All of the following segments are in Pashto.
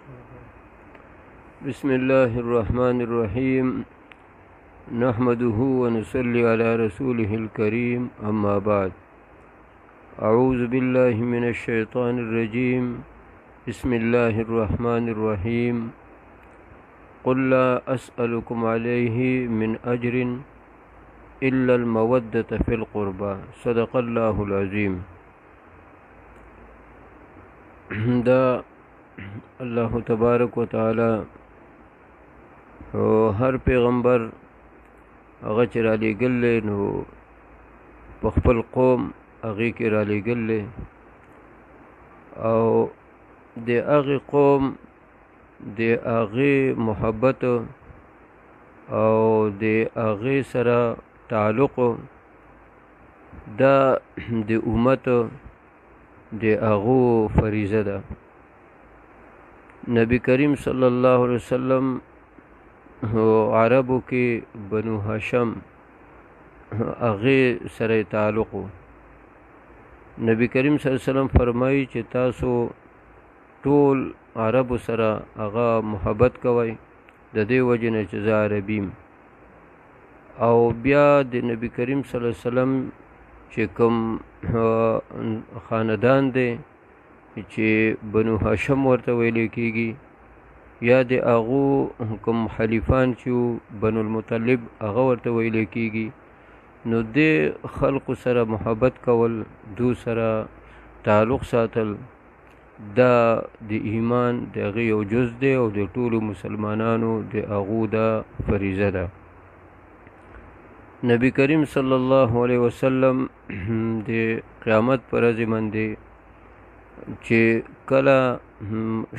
بسم الله الرحمن الرحيم نحمده ونصلي على رسوله الكريم أما بعد أعوذ بالله من الشيطان الرجيم بسم الله الرحمن الرحيم قل لا أسألكم عليه من أجر إلا المودة في القربى صدق الله العظيم. دا الله تبارک و تعالی هر پیغمبر هغه چې را لېږلی نو په خپل قوم هغې کې را لېږلی او د هغې قوم د هغې محبت او د هغې سره تعلق دا د امت د هغو فریضه ده. نبی کریم صلی الله علیه وسلم عربو کې بنو هاشم هغې سره تعلق و. نبی کریم صلی الله علیه وسلم فرمایي چې تاسو ټول عربو سره هغه محبت کوئ د دې وجې نه چې زه عربیم. او بیا د نبی کریم صلی الله علیه وسلم چې کوم خاندان دی چې بنو هاشم ورته ویلې کېږي یا د هغو کوم حلیفان چې بنو المطلب هغه ورته ویلې کېږي، نو د خلقو سره محبت کول، دو سره تعلق ساتل دا د ایمان د هغې یو جز دی او د ټولو مسلمانانو د هغو دا فریضه ده. نبی کریم صلی الله علیه وسلم د قیامت پر ورځ باندې چې کله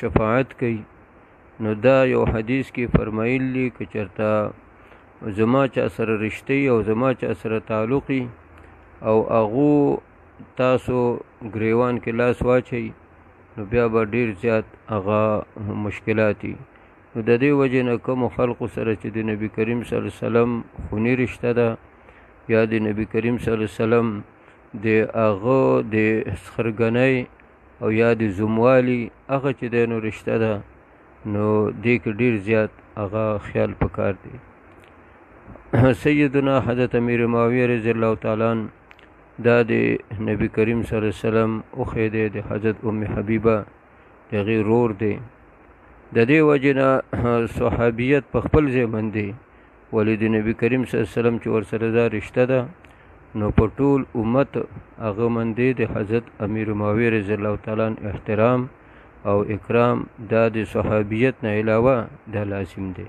شفاعت کوي نو دا یو حدیث کې فرمایلی که چېرته زما چا سره رشته او زما چا سره تعلقي او هغو تاسو ګریوان کې لاس واچئ نو بیا به ډېر زیات هغه مشکلات وي. نو د دې وجې نه کومو خلقو سره چې د نبی کریم صلی الله علیه وسلم خوني رشته ده یا د نبی کریم صلی الله علیه وسلم د هغه د سخرګنۍ او یا د زموالي هغه چې دی نو رشته ده، نو دې کې ډېر زیات هغه خیال پکار دی. سیدنا حضرت امیر معاویه رضی الله تعالی عنه دا د نبی کریم صلی الله علیه وسلم اوښی دی، د حضرت ام حبیبه د هغې رور دی. د دې وجې نه صحابیت په خپل ځای باندې ولې د نبی کریم صلی الله علیه وسلم چې ورسره دا رشته ده نو په ټول امت هغه باندې د حضرت امیر معاویه رضی الله تعالی عنه احترام او اکرام دا د صحابیت نه علاوه دا لازم دی.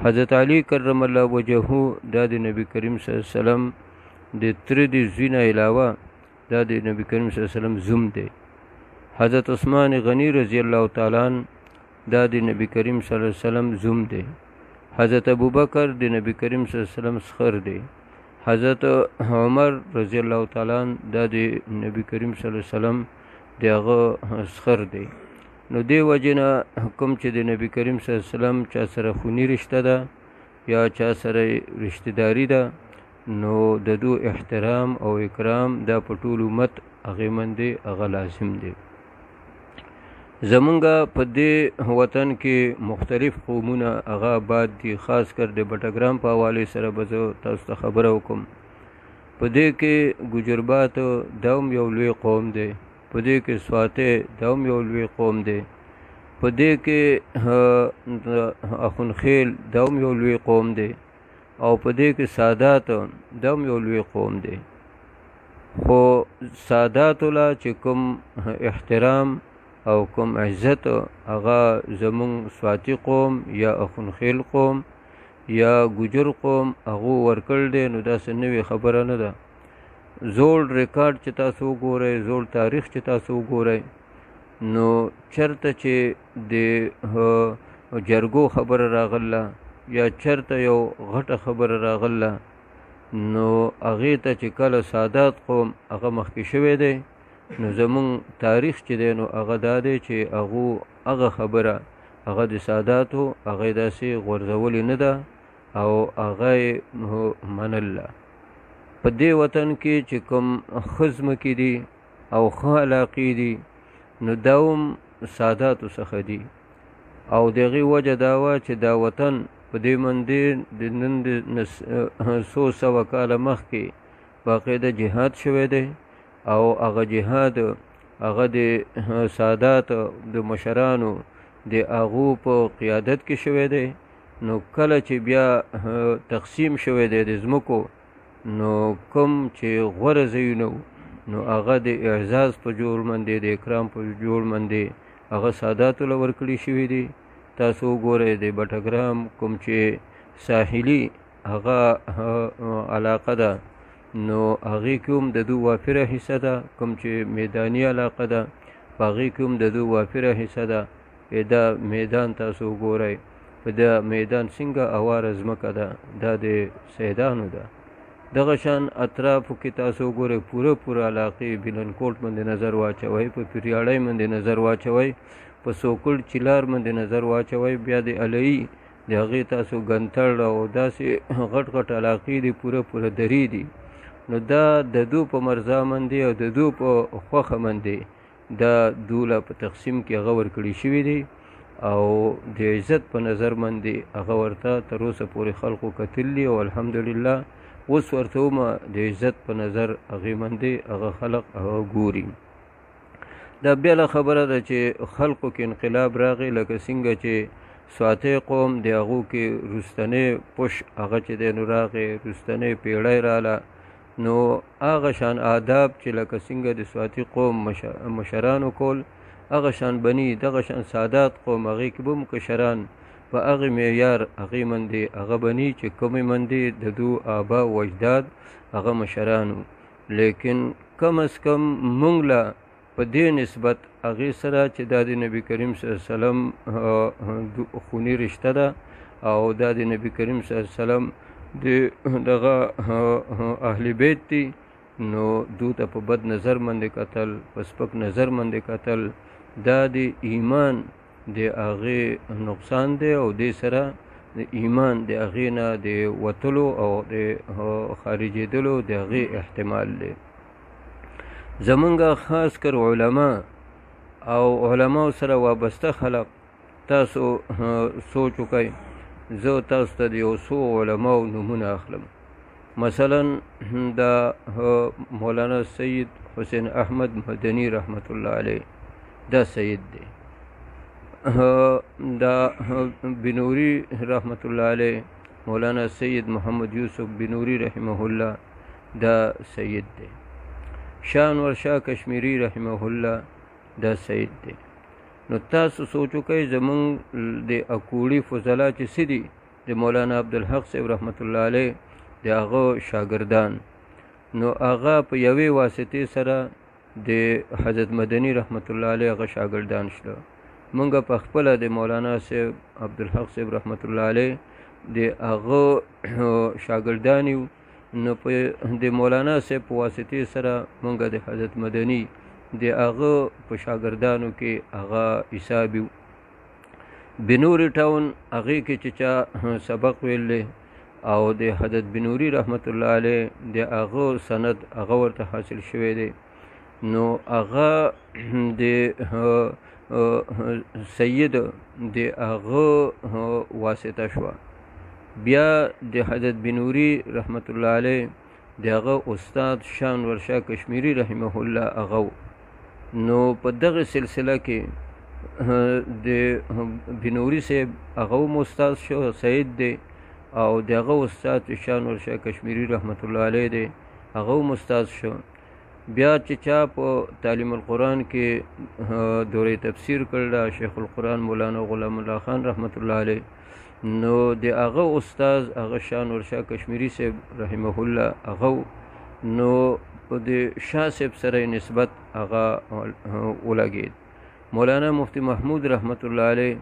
حضرت علی کرم الله وجهه دا د نبی کریم صلی الله علیه وسلم د تره د زوی نه علاوه دا د نبی کریم صلی الله علیه وسلم زوم دی. حضرت عثمان غنی رضی الله تعالی عنه دا د نبی کریم صلی الله علیه وسلم زوم دی. حضرت ابوبکر د نبی کریم صلی الله علیه وسلم سخر دی. حضرت عمر رضی الله تعالی عنه دا د نبی کریم صلی الله علیه وسلم د هغه سخر دی. نو دې وجې نه کوم چې د نبی کریم صلی الله علیه وسلم چا سره خوني رشته ده یا چا سره رشته داري ده نو د دو احترام او اکرام دا په ټول امت هغې باندې هغه لازم دی. زمونږ په دې وطن کې مختلف قومونه هغه آباد دي، خاص کر د بټګرام په حوالې سره به زه تاسو ته خبره وکړم. په دې کې ګجربات دا هم یو لوی قوم دی، په دې کې سواتی دا هم یو لوی قوم دی، په دې کې اخونخیل دا هم یو لوی قوم دی او په دې کې سادات دا هم یو لوی قوم دی. خو ساداتو له چې کوم احترام او کوم عزت هغه زمونږ سواتی قوم یا اخونخیل قوم یا ګجر قوم هغو ورکړ دی، نو داسې نوې خبره نه ده. زوړ ریکارډ چې تاسو وګورئ، زوړ تاریخ چې تاسو وګورئ، نو چرته چې د جرګو خبره راغله یا چرته یو غټه خبره راغله نو هغې ته چې کله سادات قوم هغه مخکې شوی دی، نو زمونږ تاریخ چې دی نو هغه دا دی چې هغو هغه خبره هغه د ساداتو هغه داسې غورځولې نه ده او هغه یې منله. په دې وطن کې چې کوم ښه ځمکې دي او ښه علاقې دي نو دا هم ساداتو څخه دي. او دغه وجه دا وه چې دا وطن په دې باندې د نن د څو سوه کاله مخکې باقاعده جهاد شوی دی او هغه جهاد هغه د سادات د مشرانو د هغو په قیادت کې شوی دی. نو کله چې بیا تقسیم شوی دی د ځمکو، نو کوم چې غوره ځایونه نو هغه د اعزاز په جوړ باندې د اکرام په جوړ باندې هغه ساداتو له ورکړي شوي دي. تاسو وګورئ د بټګرام کوم چې ساحلي هغه علاقه ده، نو هغې کې هم د دو وافره حصه ده. کوم چې میداني علاقه ده په هغې کې هم د دو وافره حصه ده. دا میدان تاسو وګورئ، په دا میدان څنګه اواره ځمکه ده، دا د سیدانو ده. دغه شان اطرافو کې تاسو وګورئ، پوره علاقې بلنکوټ باندې نظر واچوئ، په پیریاړۍ باندې نظر واچوئ، په سوکل چلار باندې نظر واچوئ، بیا د الهي د هغې تاسو ګنتړ او داسې غټ علاقې دي، پوره درې دي. نو دا د دو په مرزا باندې او د دو په خوښه باندې دا دوله په تقسیم کې هغه ورکړي شوي دي او د عزت په نظر باندې هغه ورته تر اوسه پورې خلقو کتلي او الحمدلله اوس ورته ومه د عزت په نظر هغې باندې هغه خلق هغه ګوري. دا بیله خبره ده چې خلقو کې انقلاب راغی، لکه څنګه چې سواتی قوم د هغو کې رستنی پش هغه چې دی نو راغی، رستنی پیړۍ راله، نو هغه شان آداب چې لکه څنګه د سواتی قوم مشرانو کول، هغه شان بني دغه شان سادات قوم هغې کې به هم کشران په هغې معیار هغې باندې هغه بني چې کومې باندې د دو آبا و اجداد هغه مشرانو. لیکن کم از کم مونږ له په دې نسبت هغې سره چې دا د نبي کریم صلی الله علیه وسلم خوني رشته ده او دا د نبي کریم صلی الله علیه وسلم دغه اهل بیت دي، نو دو ته په بد نظر باندې کتل، په سپک نظر باندې کتل، دا د ایمان د هغې نقصان دی او دې سره د ایمان د هغې نه د وتلو او د خارجېدلو د هغې احتمال دی. زمونږ خاص کر علما او علماو سره وابسته خلق، تاسو سوچ وکئ، زه تاسو ته د یو څو علماو نومونه اخلم. مثلا دا مولانا سید حسین احمد مدنی رحمت الله علیه، دا سید دی. دا بنوری رحمت الله علیه، مولانا سید محمد یوسف بنوری رحمه الله، دا سید دی. شاه انور شاه کشمیری رحمه الله، دا سید دی. نو تاسو سوچ وکئ زمونږ د اکوړي فضلا چې څه دي، د مولانا عبدالحق صاحب رحمت الله علیه د هغه شاګردان، نو هغه په یوې واسطې سره د حضرت مدني رحمت الله علیه هغه شاګردان شله. مونږ په خپله د مولانا صاحب عبدالحق صاحب رحمت الله علیه د هغه شاګردان یو، نو په د مولانا صاحب په واسطې سره مونږ د حضرت مدني د هغه په شاګردانو کې هغه حساب یو. بنوري ټاون هغې کې چې چا سبق ویلی او د حضرت بنوري رحمت الله علیه د هغه سند هغه ورته حاصل شوی دی، نو هغه د سید د هغه واسطه شوه. بیا د حضرت بنوري رحمت الله علیه د هغه استاد شاه انور شاه کشمیری رحمه الله هغه، نو په دغه سلسله کې د بنوري صاحب هغه هم استاد شو، سید دی، او د هغه استاد شاه انور شاه کشمیری رحمت الله علیه دی، هغه هم استاد شو. بیا چې چا په تعلیم القرآن کې دوره تفسیر کړله، شیخ القرآن مولانا غلام الله خان رحمت الله علیه، نو د هغه استاد هغه شاه انور شاه کشمیری صاحب رحمه الله هغه، نو د شاه صاحب سره نسبت هغه ولګید. مولانا مفتی محمود رحمت الله علیه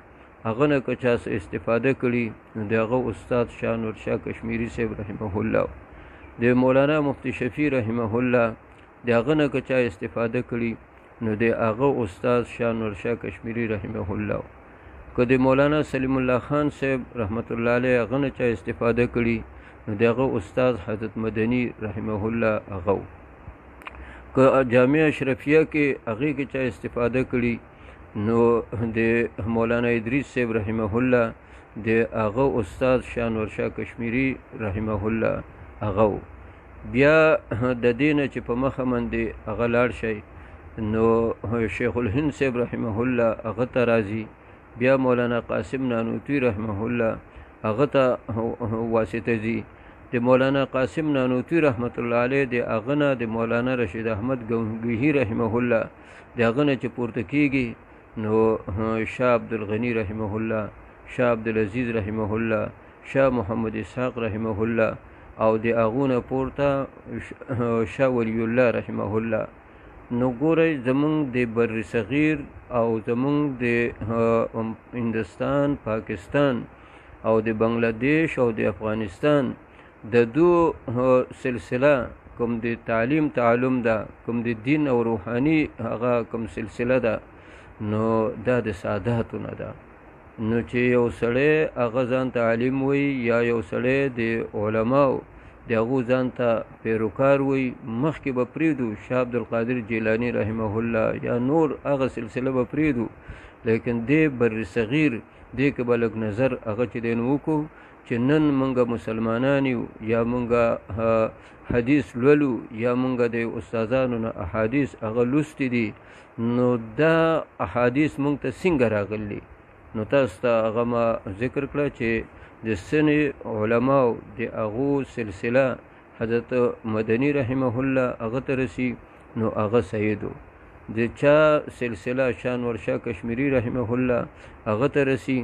هغه نه که چا استفاده کړي، نو د هغه استاد شاه انور شاه کشمیری صاحب رحمه الله. د مولانا مفتی شفیع رحمه الله د هغه نه که چا استفاده کړي، نو د هغه استاد شاه انور شاه کشمیری رحمه الله. که د مولانا سلیم الله خان صاحب رحمت الله علیه هغه نه چا استفاده کړي، نو د هغه استاد حضرت مدني رحمه الله هغه. که جامعه اشرفیه کې هغې کې چا استفاده کړي، نو د مولانا ادریس صاحب رحمه الله د هغه استاد شانور شاه کشمیری رحمه الله هغه بیا د دینه چې په مخه باندې هغه لاړ شي نو شیخ الهند صاحب رحمه الله هغه ته راځي، بیا مولانا قاسم نانوتوی رحمه الله هغه ته واسطه ځي. د مولانا قاسم نانوتوی رحمت الله علیه د هغه نه د مولانا رشید احمد گوهی رحمه الله د هغه نه چې پورته کېږي نو شاه عبدالغني رحمه الله، شاه عبدالعزیز رحمه الله، شاه محمد اسحاق رحمه الله او د هغو نه پورته شاه ولی الله رحمه الله. نو ګورئ زمونږ د بر صغیر او زمونږ د هندوستان، پاکستان او د بنگلادیش او د افغانستان د دو سلسله کوم د تعلیم تعلم ده، کوم د دین او روحانی هغه کوم سلسله ده، نو دا د ساداتو نه ده. نو چې یو سړی هغه ځان ته عالم وي یا یو سړی د علماو د هغو ځان ته پیروکار وي، مخکې به پرېږدو شاه عبدالقادر جیلاني رحمه الله یا نور هغه سلسله به پرېږدو، لیکن دې بر صغیر دې کې به لږ نظر هغه چې دی نو وکړو چې نن مونږ مسلمانان یو یا مونږ حدیث لولو یا مونږ د استادانو نه احادیث هغه لوستي دي، نو دا احادیث مونږ ته څنګه راغلي. نو تاسو ته هغه ما ذکر کړه چې د سنې علماو د هغو سلسله حضرت مدني رحمه الله هغه ته رسي، نو هغه سیدو. د چا سلسله شانور شاه کشمیری رحمه الله هغه ته رسي،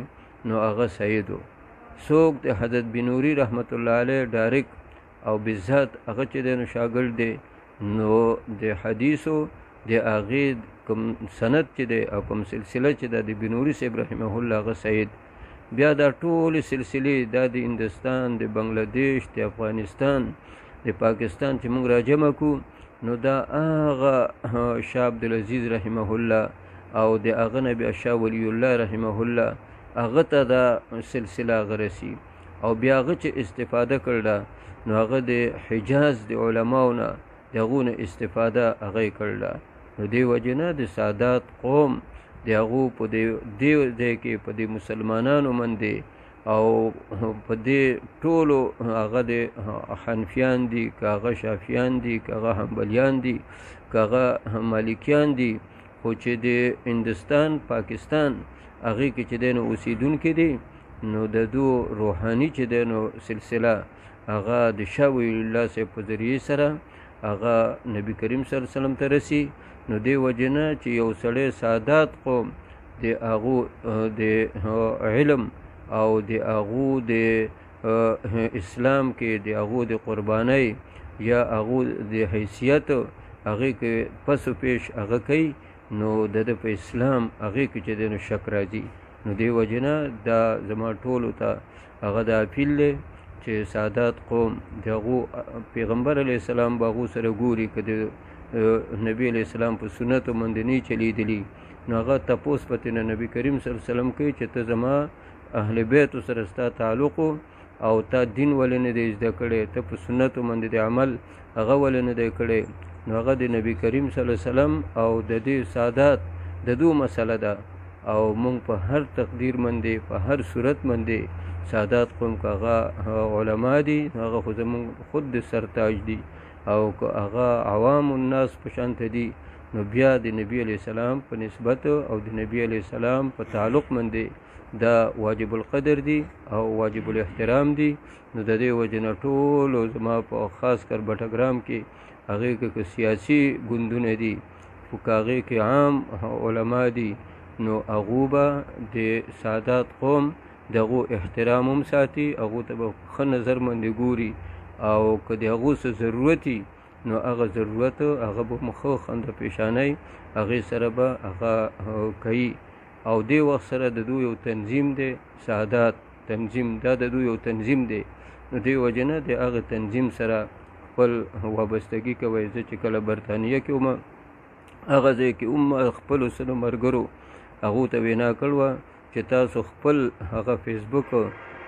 نو هغه سیدو. څوک د حضرت بنوري رحمت الله علیه ډایرک او بالذات هغه چې دی نو شاګرد دی، نو د حدیثو د هغې کوم سند چې دی او کوم سلسله چې ده د بنوري صاحب رحمه الله هغه سید. بیا دا ټولې سلسلې دا د هندوستان، د بنگلادیش، د افغانستان، د پاکستان چې موږ راجمع کړو، نو دا هغه شاه عبدالعزیز رحمه الله او د هغه نه بیا شاه ولی الله رحمه الله هغه ته دا سلسله هغه رسي. او بیا هغه چې استفاده کړله نو هغه د حجاز د علماو نه د هغو نه استفاده هغه یې کړله. نو دې وجې نه د سادات قوم د هغو په دې ځای کې په دې مسلمانانو باندې او په دې ټولو هغه د حنفیان دي، که هغه شافیان دي، که هغه حنبلیان دي، که هغه مالکیان دي، خو چې د هندوستان پاکستان هغې کې چې دی نو اوسېدونکي دي، نو د دو روحاني چې دی نو سلسله هغه د شاه ولی الله صاحب په ذریعې سره هغه نبی کریم صلی الله علیه وسلم ته رسي. نو دې وجې نه چې یو سړی سادات قوم د هغو د علم او د هغو د اسلام کې د هغو د قربانۍ یا هغو د حیثیت هغې کې پس و پیش هغه کوي، نو د ده په اسلام هغې کې چې دی نو شک راځي. نو دې وجې نه دا زما ټولو ته هغه دا اپیل دی چې سادات قوم د هغو پیغمبر علیه السلام به هغو سره ګوري، که د نبی علیه السلام په سنتو باندې نه چلیدلي، نو هغه تپوس پتې نه نبی کریم صلی الله علیه وسلم کوي چې ته زما اهل بیتو سره ستا تعلق او تا دین ولې نه دی زده کړی، ته په سنتو باندې د عمل هغه ولې نه دی کړی. نو هغه د نبی کریم صلی الله علیه وسلم او د دې سادات د دو مسله ده، او مونږ په هر تقدیر باندې په هر صورت باندې سادات قوم که هغه علما دي هغه خو زمونږ خود د سرتاج دي، او که هغه عوام الناس په شانته دي، نو بیا د نبی علیه السلام په نسبت او د نبی علیه السلام په تعلق باندې دا واجب القدر دي او واجب الاحترام دي. نو د دې وجې نه ټولو زما په خاص کر بټګرام کې هغې کې سیاسي ګوندونه دي، خو که هغې کې عام علما دي، نو هغو به د سادات قوم د هغو احترام هم ساتي، هغو ته به ښه نظر باندې ګوري، او که د هغو څه ضرورت وي نو هغه ضرورت هغه به ښه خنده پیشانۍ هغې سره به هغه کوي. او دې وخت سره د دو یو تنظیم دی، سادات تنظیم، دا د دو یو تنظیم دی. نو دې وجې نه د هغه تنظیم سره خپل وابستګي کوئ. زه چې کله برطانیه کې وم هغه ځای کې خپلو سره ملګرو هغو ته وینا کړې وه چې تاسو خپل هغه فیسبوک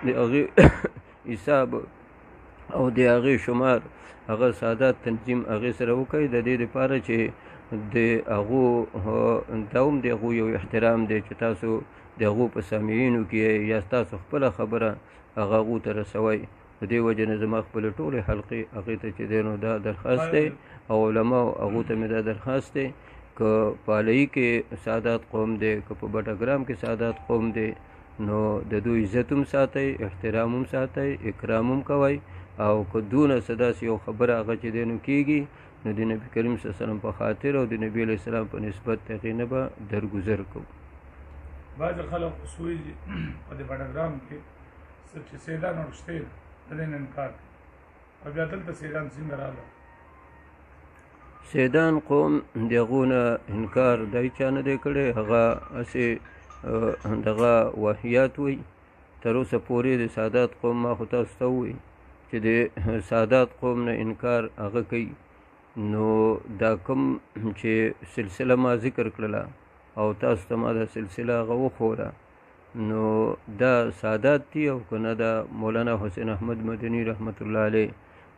د هغې حساب او د هغې شمار هغه سادات تنظیم هغې سره وکړئ، د دې دپاره چې د هغو دا هم د هغو یو احترام دی چې تاسو د هغو په سامعینو کې یا تاسو خپله خبره هغو ته رسوئ. د دې وجې نه زما خپلې ټولې حلقې هغې ته چې دی نو دا درخواست دی او علماو هغو ته مې دا درخواست دی که په علایي کې سادات قوم دی که په بټګرام کې سادات قوم دی نو د دوی عزت هم ساتئ، احترام هم ساتئ، اکرام هم کوئ او که دونه څه داسې یو خبره هغه چې دی نو کېږي نو د نبي کریم صلی الله علیه وسلم په خاطر او د نبي علیه السلام په نسبت هغې نه به درګذر کوو. بعضې خلک سوي په دې بټګرام کې چې سیدان ورشته د دې نه انکار کوي او بیا دلته سیدان څنګه راغله؟ سیدان قوم د هغو نه انکار دای چا نه دی کړی، هغه هسې دغه واهیات وایي. تر اوسه پورې د سادات قوم ما خو تاسو ته ووایي چې د سادات قوم نه انکار هغه کوي. نو دا کوم چې سلسله ما ذکر کړله او تاسو ته ما دا سلسله هغه وښوده نو دا سادات دي او که نه دا مولانا حسین احمد مدني رحمت الله علیه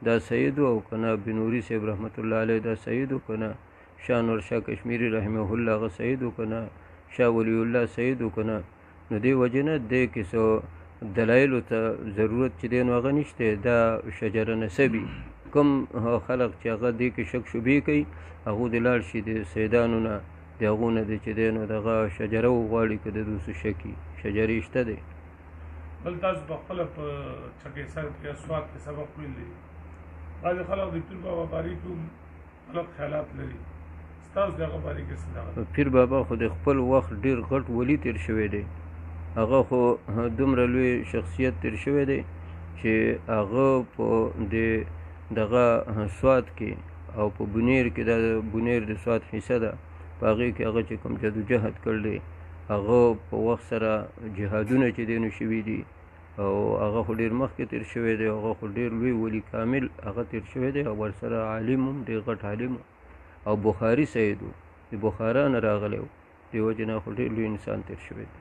دا سید او که نه بنوري صاحب رحمت الله علیه دا سید او که نه شاه نور شاه کشمیري رحمه الله هغه سید او که نه شاه ولی الله سید او که نه نو دې وجې نه دې کې څه دلایلو ته ضرورت چې دی نو هغه نشته. دا شجره نسبي کوم خلق چې هغه دې کې شک شبهې کوي هغو دې لاړ شي د سیدانو نه د هغو نه دی چې دی نو دغه شجره وغواړي که د دوی څه شکي شجرې شته دی. بل تاسو په خپله په چکېسر کې یا سوات کې سبق ویلی بعضې خلک د پیر بابا باري کې هم غلط خیالات لري، ستاسو د هغه باري کې څه دغه؟ پیر بابا خو د خپل وخت ډېر غټ ولی تېر شوی دی، هغه خو دومره لوی شخصیت تېر شوی دی چې هغه په دغه سوات کې او په بونیر کې دا بونیر د سوات حصه ده په هغې کې هغه چې کوم جدوجهد کړی هغه په وخت سره جهادونه چې دی نو شوي دي او هغه خو ډېر مخکې تېر شوی دی، هغه خو ډېر لوی ولی کامل هغه تېر شوی دی او ورسره عالم هم ډېر غټ عالم او بخاري سید و د بخارا نه راغلی و، دې وجې نه خو ډېر لوی انسان تېر شوی دی.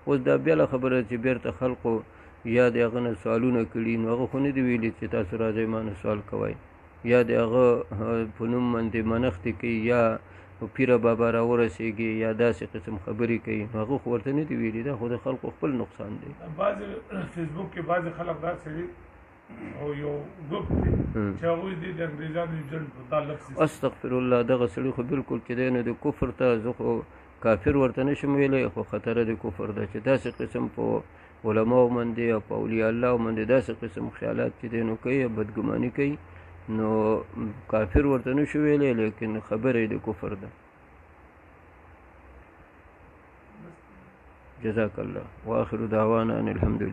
اوس دا بېله خبره چې بېرته خلقو یا د هغه نه سوالونه کړي نو هغه خو نه دي ویلي چې تاسو راځئ ما نه سوال کوئ یا د هغه په نوم باندې منښتې کوي یا پیره بابا را ورسېږي یا داسې قسم خبرې کوي نو هغه خو ورته نه دي ویلي، دا خو د خلقو خپل نقصان دی. بعضې فیسبوک کې بعضې خلک داسې دي او یو ګروپ دی چې هغوی دي د انګریزانو ایجنټ دا لفظ استغفر الله دغه سړي خو بالکل چې دی نو د کفر ته زه خو کافر ورته نشم ویلی خو خطره د کفر ده چې داسې قسم په علماو باندې او په اولیاء الله باندې داسې قسم خیالات چې دی نو کوي بدګماني کوي نو کافر ورته نشو ویلی لیکن خبره یې د کفر ده. جزاک الله واخر دعوانا ان الحمد لله.